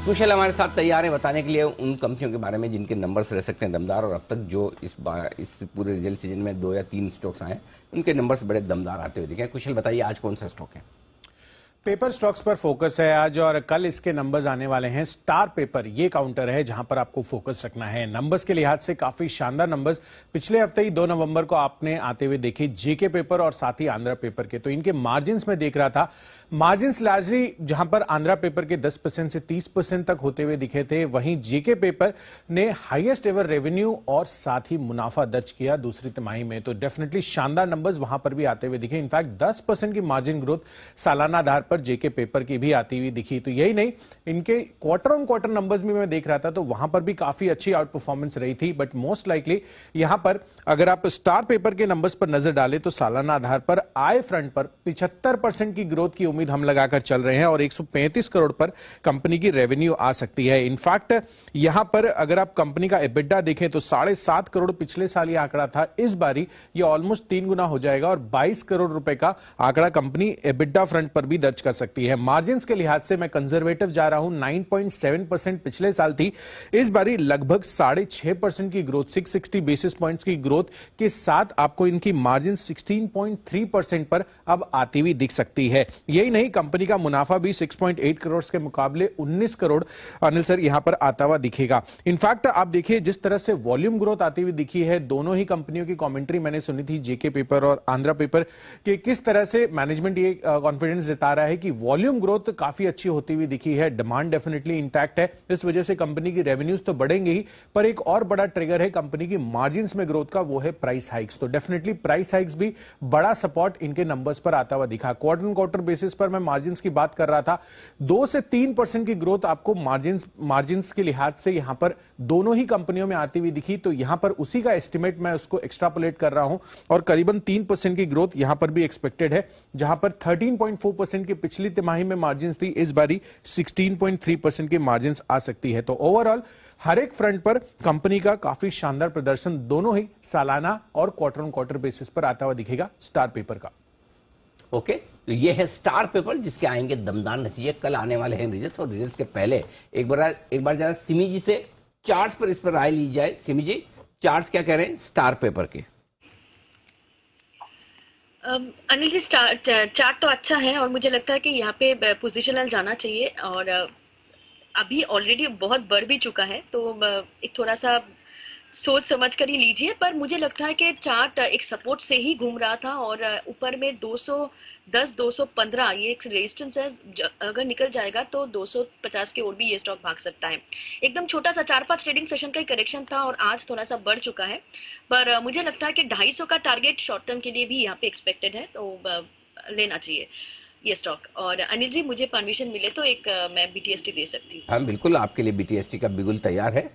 कुशल हमारे साथ तैयार है बताने के लिए उन कंपनियों के बारे में जिनके नंबर्स रह सकते हैं दमदार, और अब तक जो इस पूरे रिजल्ट सीजन में 2 या 3 स्टॉक्स आए उनके नंबर्स बड़े दमदार आते हुए दिखे हैं। कुशल बताइए आज कौन सा स्टॉक है? पेपर स्टॉक्स पर फोकस है आज और कल इसके नंबर्स आने वाले हैं। स्टार पेपर ये काउंटर है जहां पर आपको फोकस रखना है। नंबर्स के लिहाज से काफी शानदार नंबर्स पिछले हफ्ते ही 2 नवंबर को आपने आते हुए देखे जेके पेपर और साथ ही आंध्रा पेपर के। तो इनके मार्जिन्स में देख रहा था, मार्जिन्स लार्जली जहां पर आंध्रा पेपर के 10% से 30% तक होते हुए दिखे थे, वहीं जेके पेपर ने हाईएस्ट एवर रेवेन्यू और साथ ही मुनाफा दर्ज किया दूसरी तिमाही में। तो डेफिनेटली शानदार नंबर्स वहां पर भी आते हुए दिखे। इनफैक्ट 10% की मार्जिन ग्रोथ सालाना आधार पर जेके पेपर की भी आती हुई दिखी। तो यही नहीं, इनके क्वार्टर ऑन क्वार्टर नंबर्स भी मैं देख रहा था तो वहां पर भी काफी अच्छी आउट परफॉर्मेंस रही थी। बट मोस्ट लाइकली यहां पर अगर आप स्टार पेपर के नंबर्स पर नजर डालें तो सालाना आधार पर आय फ्रंट पर 75% की ग्रोथ की उम्मीद हम लगाकर चल रहे हैं और 135 करोड़ पर कंपनी की रेवेन्यू आ सकती है। इनफैक्ट यहां पर अगर आप कंपनी का एबिडा देखें तो 7.5 करोड़ पिछले साल ये आंकड़ा था, इस बारी ये ऑलमोस्ट 3 गुना हो जाएगा और 22 करोड़ रुपए का आंकड़ा कंपनी एबिडा फ्रंट पर भी दर्ज कर सकती है। मार्जिन्स के लिहाज से मैं कंजर्वेटिव जा रहा हूं, 9.7% पिछले साल थी, इस बारी लगभग 6.5% की ग्रोथ, 660 बेसिस पॉइंट्स की ग्रोथ के साथ आपको इनकी मार्जिन 16.3% पर अब आती हुई दिख सकती है। यही नहीं, कंपनी का मुनाफा भी 6.8 करोड़ के मुकाबले 19 करोड़ अनिल सर यहां पर आता हुआ दिखेगा। इनफैक्ट आप देखिए जिस तरह से वॉल्यूम ग्रोथ आती हुई दिखी है, दोनों ही कंपनियों की कमेंट्री मैंने सुनी थी, जेके पेपर और आंध्रा पेपर, कि किस तरह से मैनेजमेंट ये कॉन्फिडेंस जता रहा है कि वॉल्यूम ग्रोथ काफी अच्छी होती हुई दिखी है, डिमांड डेफिनेटली इंटैक्ट है, इस वजह से कंपनी की रेवेन्यूज तो बढ़ेंगे ही, पर एक और बड़ा ट्रिगर है कंपनी की मार्जिन में ग्रोथ का, वो है प्राइस हाइक्स। तो डेफिनेटली प्राइस हाइक्स भी बड़ा सपोर्ट इनके नंबर्स पर आता हुआ दिखा। क्वार्टर ऑन क्वार्टर बेसिस पर मैं मार्जिन की बात कर रहा था, 2 से 3% की ग्रोथ आपको मार्जिन के लिहाज से यहां पर दोनों ही कंपनियों में आती हुई दिखी। तो यहां पर उसी का एस्टिमेट मैं उसको एक्स्ट्रापोलेट कर रहा हूं और करीबन 3% की ग्रोथ यहां पर भी एक्सपेक्टेड है, जहां पर 13.4% की पिछली तिमाही में मार्जिन थी, इस बारी 16.3% की मार्जिन आ सकती है। तो ओवरऑल हर एक फ्रंट पर कंपनी का काफी शानदार प्रदर्शन दोनों ही सालाना और क्वार्टर ऑन क्वार्टर बेसिस पर आता हुआ दिखेगा स्टार पेपर का। ओके, तो ये है स्टार पेपर जिसके आएंगे दमदार नतीजे। कल आने वाले हैं रिजल्ट्स, और रिजल्ट्स के पहले एक बार जरा सिमी जी से चार्ट्स पर इस पर राय ली जाए। सिमी जी, चार्ट्स क्या कह रहे हैं स्टार पेपर के? अनिल जी, चार्ट तो अच्छा है और मुझे लगता है कि यहाँ पे पोजिशनल जाना चाहिए और अभी ऑलरेडी बहुत बढ़ भी चुका है, तो एक थोड़ा सा सोच समझ कर ही लीजिए। पर मुझे लगता है कि चार्ट एक सपोर्ट से ही घूम रहा था और ऊपर में 210 215 ये एक रेजिस्टेंस है, अगर निकल जाएगा तो 250 की ओर भी ये स्टॉक भाग सकता है। एकदम छोटा सा 4-5 ट्रेडिंग सेशन का करेक्शन था और आज थोड़ा सा बढ़ चुका है, पर मुझे लगता है कि 250 का टारगेट शॉर्ट टर्म के लिए भी यहाँ पे एक्सपेक्टेड है, तो लेना चाहिए ये स्टॉक। और अनिल जी, मुझे परमिशन मिले तो एक मैं बीटीएसटी दे सकती हूँ। हाँ बिल्कुल, आपके लिए बीटीएसटी का बिगुल तैयार है।